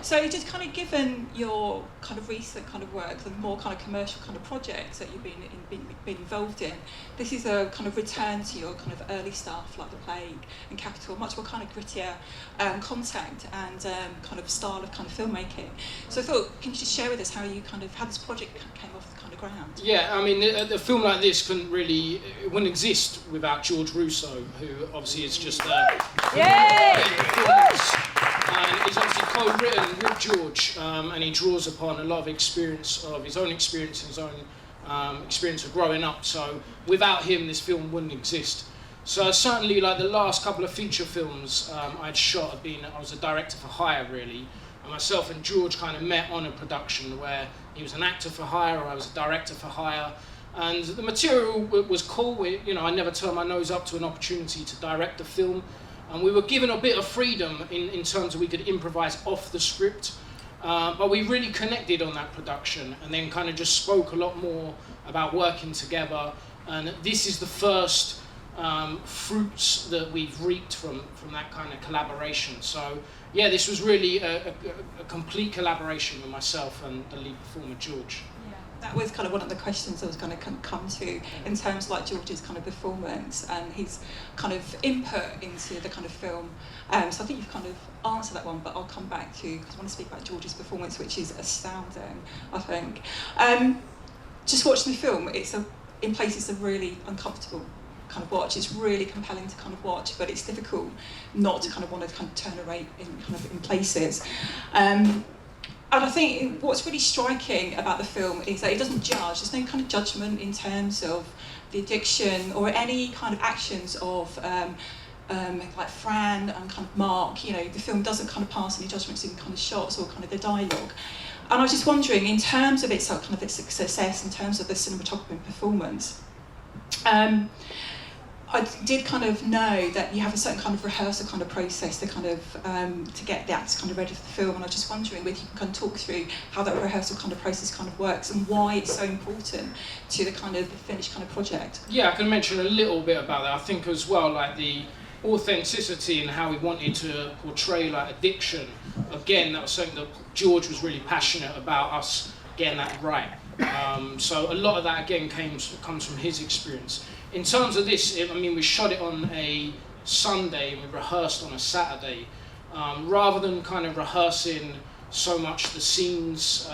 So just kind of given your kind of recent kind of work, the more kind of commercial kind of projects that you've been involved in, this is a kind of return to your kind of early stuff like The Plague and Capital, much more kind of grittier content and kind of style of kind of filmmaking. So I thought, can you just share with us how this project came off the kind of ground? Yeah, I mean, a film like this wouldn't exist without George Russo, who obviously is just and he's obviously co-written with George, and he draws upon a lot of experience of his own experience and his own experience of growing up. So without him, this film wouldn't exist. So certainly, like the last couple of feature films I'd shot, I was a director for hire really, and myself and George kind of met on a production where he was an actor for hire, or I was a director for hire. And the material was cool. I never turned my nose up to an opportunity to direct the film. And we were given a bit of freedom in terms of we could improvise off the script. But we really connected on that production and then kind of just spoke a lot more about working together. And this is the first fruits that we've reaped from that kind of collaboration. So yeah, this was really a complete collaboration with myself and the lead performer, George. That was kind of one of the questions I was going to come to in terms of like George's kind of performance and his kind of input into the kind of film. So I think you've kind of answered that one, but I'll come back to, because I want to speak about George's performance, which is astounding, I think. Just watching the film, in places a really uncomfortable kind of watch. It's really compelling to kind of watch, but it's difficult not to kind of want to kind of turn away in places. And I think what's really striking about the film is that it doesn't judge. There's no kind of judgment in terms of the addiction or any kind of actions of like Fran and kind of Mark. The film doesn't kind of pass any judgments in kind of shots or kind of the dialogue. And I was just wondering, in terms of its kind of its success, in terms of the cinematography and performance, I did kind of know that you have a certain kind of rehearsal kind of process to kind of to get the actors kind of ready for the film, and I was just wondering whether you can kind of talk through how that rehearsal kind of process kind of works and why it's so important to the kind of finished kind of project. Yeah, I can mention a little bit about that. I think as well, like the authenticity and how we wanted to portray like addiction. Again, that was something that George was really passionate about us getting that right. So a lot of that again comes from his experience. In terms of this, we shot it on a Sunday and we rehearsed on a Saturday. Rather than kind of rehearsing so much the scenes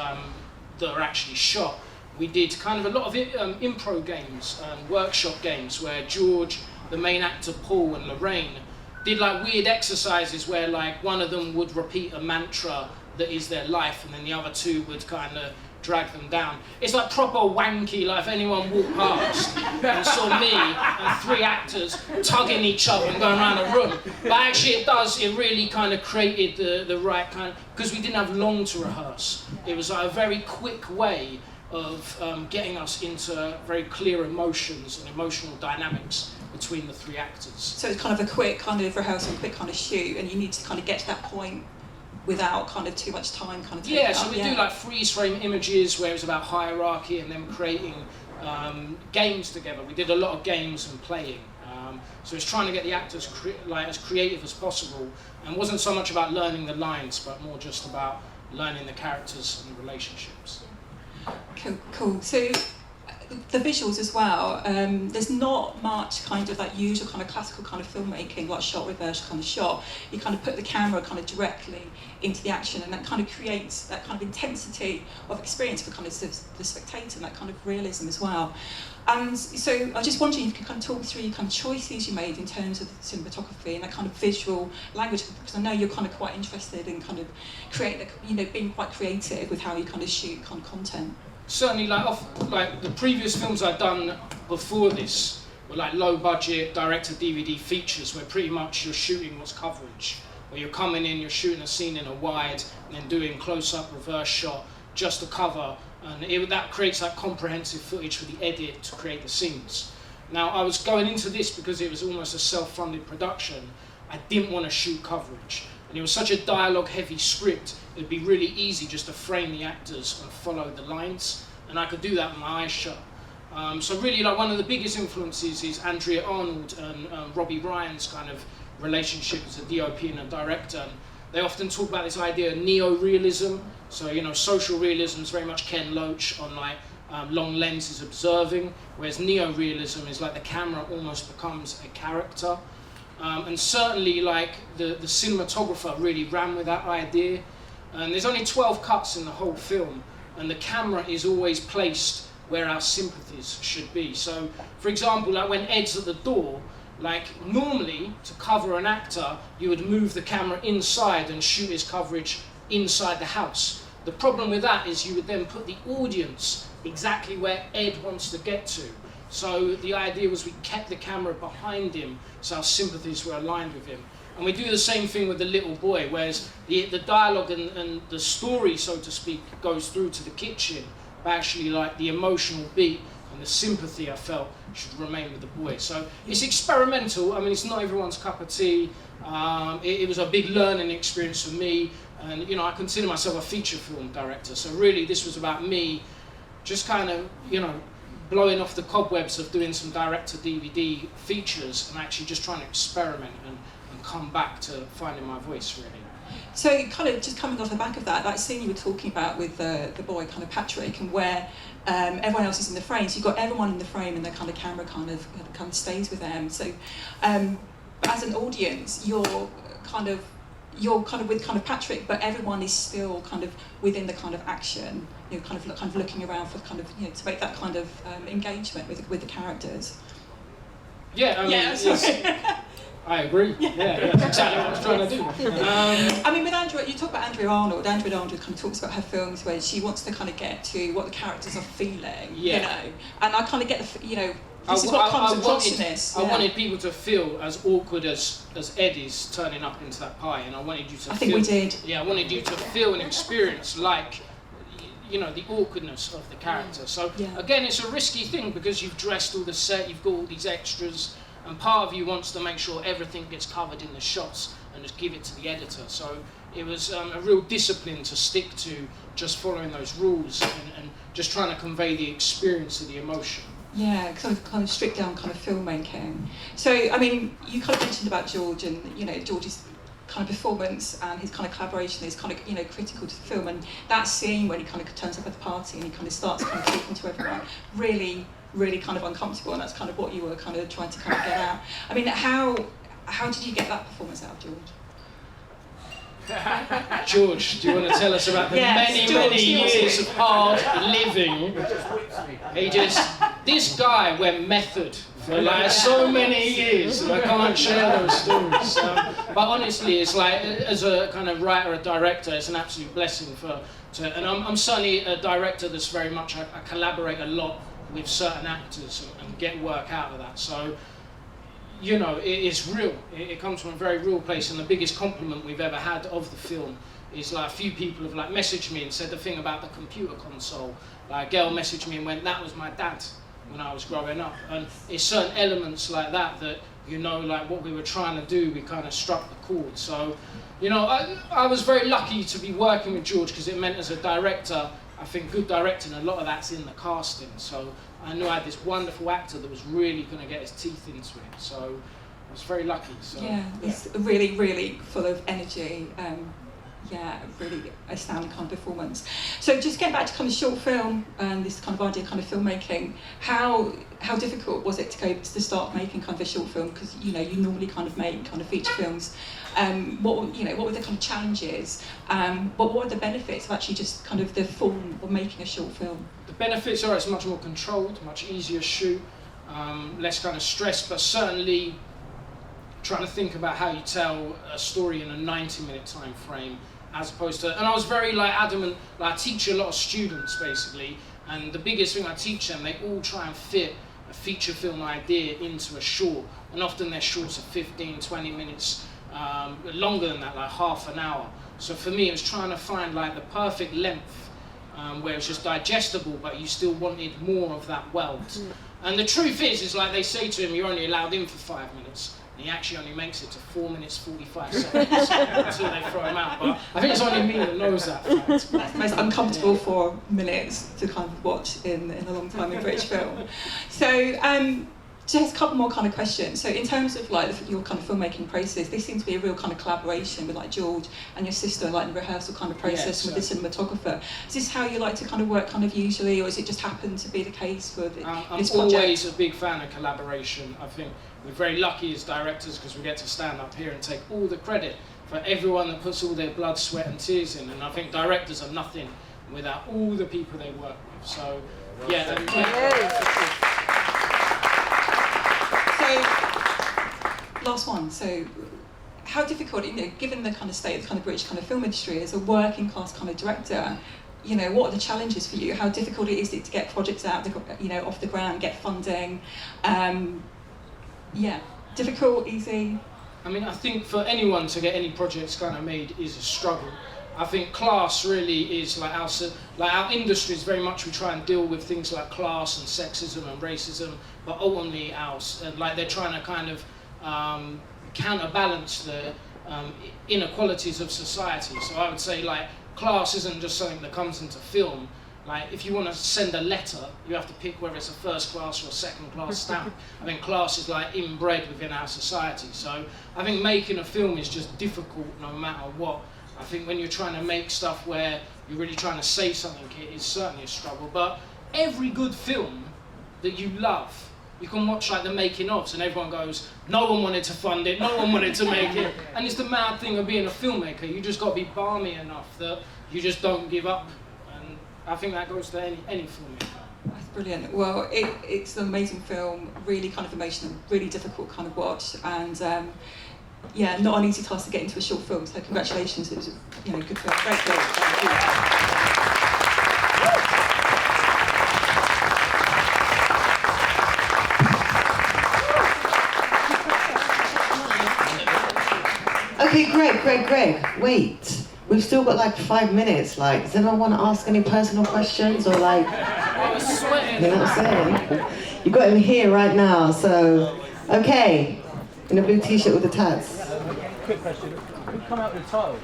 that are actually shot, we did kind of a lot of improv games, workshop games, where George, the main actor Paul, and Lorraine did like weird exercises where like one of them would repeat a mantra that is their life, and then the other two would kind of drag them down. It's like proper wanky, like if anyone walked past and saw me and three actors tugging each other and going around a room. But actually it really kind of created the right kind of, because we didn't have long to rehearse. It was like a very quick way of getting us into very clear emotions and emotional dynamics between the three actors. So it's kind of a quick kind of rehearsal, quick kind of shoot, and you need to kind of get to that point without kind of too much time kind of taking Yeah, so we do like freeze frame images where it's about hierarchy and then creating games together. We did a lot of games and playing. So it's trying to get the actors as creative as possible, and it wasn't so much about learning the lines, but more just about learning the characters and the relationships. Cool. So the visuals as well, there's not much kind of that usual kind of classical kind of filmmaking, like shot, reverse kind of shot. You kind of put the camera kind of directly into the action, and that kind of creates that kind of intensity of experience for kind of the spectator, and that kind of realism as well. And so I was just wondering if you could kind of talk through kind of choices you made in terms of cinematography and that kind of visual language, because I know you're kind of quite interested in kind of being quite creative with how you kind of shoot kind of content. Certainly, like the previous films I'd done before this were like low budget direct-to-DVD features where pretty much you're shooting what's coverage, where you're coming in, you're shooting a scene in a wide and then doing close-up reverse shot just to cover, and that creates that comprehensive footage for the edit to create the scenes. Now I was going into this because it was almost a self-funded production. I didn't want to shoot coverage, and it was such a dialogue-heavy script. It'd be really easy just to frame the actors and follow the lines, and I could do that with my eyes shut. So really, like one of the biggest influences is Andrea Arnold and Robbie Ryan's kind of relationship as a DOP and a director. They often talk about this idea of neo-realism. So, you know, social realism is very much Ken Loach on like long lenses observing, whereas neo-realism is like the camera almost becomes a character. And certainly like the cinematographer really ran with that idea. And there's only 12 cuts in the whole film, and the camera is always placed where our sympathies should be. So, for example, like when Ed's at the door, like normally to cover an actor, you would move the camera inside and shoot his coverage inside the house. The problem with that is you would then put the audience exactly where Ed wants to get to. So the idea was we kept the camera behind him so our sympathies were aligned with him. And we do the same thing with the little boy, whereas the dialogue and the story, so to speak, goes through to the kitchen, but actually like the emotional beat and the sympathy I felt should remain with the boy. So it's experimental. I mean, it's not everyone's cup of tea. It was a big learning experience for me. And, you know, I consider myself a feature film director. So really this was about me just kind of, you know, blowing off the cobwebs of doing some direct-to-DVD features and actually just trying to experiment and come back to finding my voice, really. So kind of just coming off the back of that scene you were talking about with the boy, kind of Patrick, and where everyone else is in the frame, so you've got everyone in the frame and the kind of camera kind of stays with them. So as an audience, you're kind of with kind of Patrick, but everyone is still kind of within the kind of action, you know, kind of looking around for kind of, you know, to make that kind of engagement with the characters. Yeah, I mean, I agree. Yeah, that's exactly what I was trying to do. I mean, with Andrea, you talk about Andrea Arnold. Andrea Arnold kind of talks about her films where she wants to kind of get to what the characters are feeling, you know. And I kind of get the, you know, this is what comes across in this. I wanted people to feel as awkward as Ed is turning up into that pie, and I wanted you to. I think we did. Yeah, I wanted you to feel and experience like, you know, the awkwardness of the character. So again, it's a risky thing because you've dressed all the set, you've got all these extras. And part of you wants to make sure everything gets covered in the shots and just give it to the editor. So it was a real discipline to stick to just following those rules and just trying to convey the experience of the emotion. Yeah, kind of stripped down kind of filmmaking. So, I mean, you kind of mentioned about George and, you know, George's kind of performance and his kind of collaboration is kind of, you know, critical to the film. And that scene when he kind of turns up at the party and he kind of starts kind of talking to everyone, really kind of uncomfortable, and that's kind of what you were kind of trying to kind of get out. I mean, how did you get that performance out of George? George, do you want to tell us about the many years of hard living? This guy went method for like so many years, and I can't share those stories. But honestly, it's like, as a kind of writer, a director, it's an absolute blessing and I'm certainly a director that's very much, I collaborate a lot with certain actors and get work out of that. So, you know, it's real. It comes from a very real place, and the biggest compliment we've ever had of the film is like a few people have like messaged me and said the thing about the computer console. Like a girl messaged me and went, "That was my dad when I was growing up." And it's certain elements like that, you know, like what we were trying to do, we kind of struck the chord. So, you know, I was very lucky to be working with George because it meant as a director, I think good directing, a lot of that's in the casting. So I knew I had this wonderful actor that was really going to get his teeth into it. So I was very lucky. So, it's really full of energy. Really astounding kind of performance. So just getting back to kind of short film and this kind of idea, kind of filmmaking, how difficult was it to start making kind of a short film? Because, you know, you normally kind of make kind of feature films. What were the kind of challenges? What were the benefits of actually just kind of the form of making a short film? The benefits are it's much more controlled, much easier shoot, less kind of stress, but certainly trying to think about how you tell a story in a 90-minute time frame, as opposed to, and I was very like adamant, like I teach a lot of students basically, and the biggest thing I teach them, they all try and fit a feature film idea into a short, and often their shorts are 15, 20 minutes, longer than that, like half an hour. So for me, it was trying to find like the perfect length, where it's just digestible, but you still wanted more of that wealth. And the truth is like they say to him, you're only allowed in for 5 minutes. He actually only makes it to 4 minutes 45 seconds until they throw him out. But I think it's only me that knows that fact. That's the most uncomfortable 4 minutes to kind of watch in a long time in British film. So Just a couple more kind of questions. So in terms of like your kind of filmmaking process, this seems to be a real kind of collaboration with like George and your sister, like in the rehearsal kind of process with the cinematographer. Is this how you like to kind of work kind of usually, or is it just happened to be the case for this project? I'm always a big fan of collaboration. I think we're very lucky as directors because we get to stand up here and take all the credit for everyone that puts all their blood, sweat and tears in. And I think directors are nothing without all the people they work with. So, So, last one. So, how difficult, given the kind of state of the kind of British kind of film industry, as a working class kind of director, what are the challenges for you? How difficult is it to get projects out, off the ground, get funding? Difficult, easy? I mean, I think for anyone to get any projects kind of made is a struggle. I think class really is like our industry is very much, we try and deal with things like class and sexism and racism, but ultimately they're trying to kind of counterbalance the inequalities of society. So I would say like class isn't just something that comes into film. Like if you want to send a letter, you have to pick whether it's a first class or a second class stamp. I think class is like inbred within our society. So I think making a film is just difficult no matter what. I think when you're trying to make stuff where you're really trying to say something, it is certainly a struggle. But every good film that you love, you can watch like the making ofs and everyone goes, no one wanted to fund it, no one wanted to make it. And it's the mad thing of being a filmmaker. You just got to be balmy enough that you just don't give up. And I think that goes to any filmmaker. That's brilliant. Well, it's an amazing film, really kind of emotional, really difficult kind of watch, and not an easy task to get into a short film. So congratulations, it was a good film, great film. Thank you. Okay, Greg. Wait. We've still got like 5 minutes. Like, does anyone want to ask any personal questions or like? I'm sweating. You know what I'm saying? You got him here right now. So, okay, in a blue T-shirt with the tats. Quick question. Who come out with the title?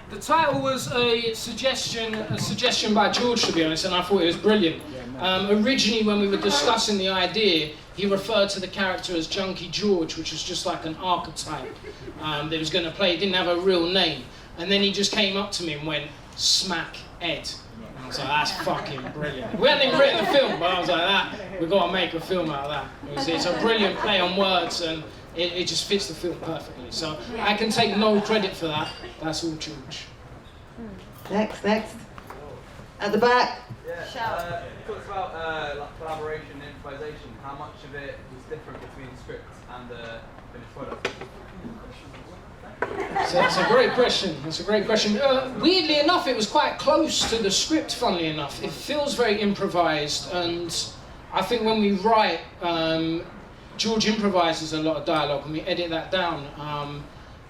The title was a suggestion by George, to be honest, and I thought it was brilliant. Originally, when we were discussing the idea, he referred to the character as Junkie George, which was just like an archetype that he was going to play. He didn't have a real name. And then he just came up to me and went, Smack Ed. And I was like, that's fucking brilliant. We hadn't even written the film, but I was like, we've got to make a film out of that. It's a brilliant play on words, and it just fits the film perfectly. So I can take no credit for that. That's all George. Next. At the back. Yeah, talks about like collaboration and improvisation. How much of it was different between script and the finished product? So that's a great question. Weirdly enough, it was quite close to the script, funnily enough. It feels very improvised, and I think when we write, George improvises a lot of dialogue and we edit that down.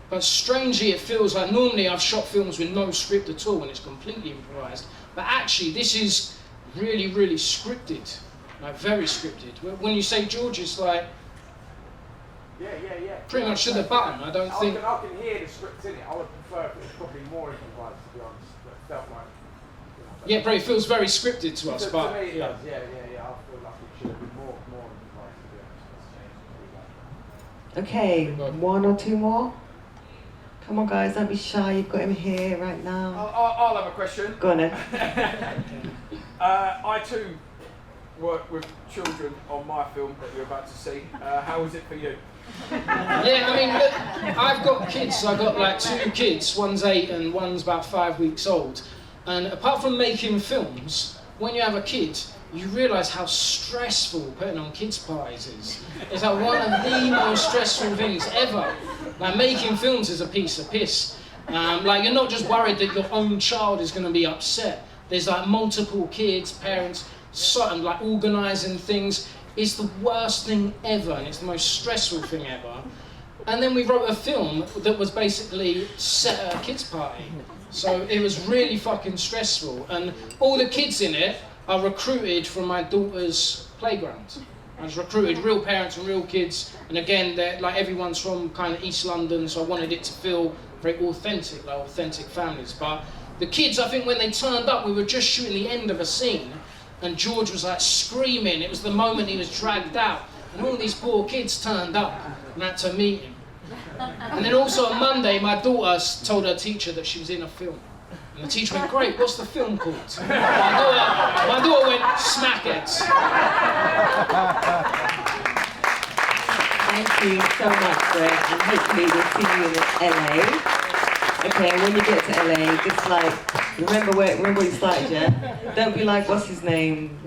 But strangely, it feels like normally I've shot films with no script at all and it's completely improvised. But actually, this is really, really scripted, like very scripted. When you say George, it's like, yeah. pretty much to the button. I don't think. I can hear the script in it. I would prefer if it was probably more improvised, to be honest. But it felt like. Yeah, but it feels very scripted to us. But to me, it does. Yeah. I feel like it should have been more improvised, to be honest. Okay, one or two more. Come on, guys, don't be shy. You've got him here right now. I'll have a question. Go on then. I too work with children on my film that you're about to see. How was it for you? Yeah, I mean, look, I've got kids. I've got like 2 kids. One's 8 and one's about 5 weeks old. And apart from making films, when you have a kid, you realise how stressful putting on kids' parties is. It's like one of the most stressful things ever. Like making films is a piece of piss. Like you're not just worried that your own child is going to be upset. There's like multiple kids, parents, and like organising things. It's the worst thing ever, and it's the most stressful thing ever. And then we wrote a film that was basically set at a kids' party. So it was really fucking stressful. And all the kids in it are recruited from my daughter's playground. I was recruited real parents and real kids, and again, like everyone's from kind of East London, so I wanted it to feel very authentic, like authentic families. But the kids, I think when they turned up, we were just shooting the end of a scene, and George was like screaming. It was the moment he was dragged out, And all these poor kids turned up and had to meet him. And then also on Monday, my daughter told her teacher that she was in a film. And the teacher went, great, what's the film called? My daughter went, Smackheads. Thank you so much, Greg, and hopefully we'll see you in LA. Okay, and when you get to LA, just like, remember where you started, yeah? Don't be like, what's his name?